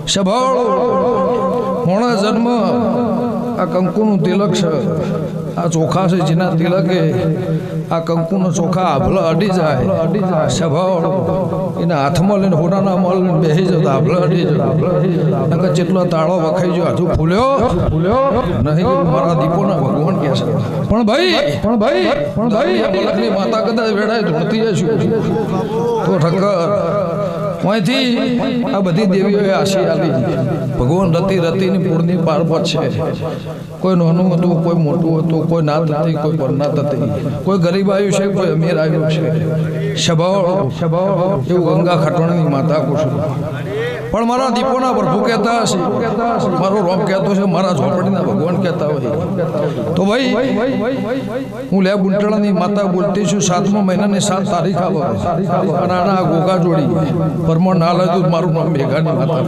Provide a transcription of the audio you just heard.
સભાળ મોણા જન્મ આ કંકુનું તિલક છે આ ચોખા છે જેના તિલકે આ કંકુનો ચોખા આભલા અડી જાય સભાળ એના હાથમાં લઈને હોનાના મળ લઈને બેસી જતા આભલા અડી જાય જેટલો તાળો વખાઈ ગયો હજુ ફૂલ્યો નહીં મારા દીપોના ભગવાન કે છે પણ ભાઈ મલકની માતા કદાચ વેડાય ધૂળતી જશું તો ઠક્કર અહીંથી આ બધી દેવીઓએ આશી આપી ભગવાન રતિની પૂર્ણિ પાર્વત છે કોઈ નાનું હતું કોઈ મોટું હતું કોઈ નાત હતી કોઈ પરનાત હતી કોઈ ગરીબ આવ્યું છે કોઈ અમીર આવ્યું છે સ્વભાવ એવું ગંગા ખટવાણની માતા કુશું પણ મારા દીપોના પ્રભુ કહેતા હશે મારો રોમ કહેતો છે મારા ઝોપડીના ભગવાન કહેતા હોય તો ભાઈ હું લે ગુંટળાની માતા બોલતી છું 7મા મહિનાની 7 તારીખ આવે અને આના ગોગા જોડી પરમો ના લાગ્યું મારું નામ મેઘાની માતા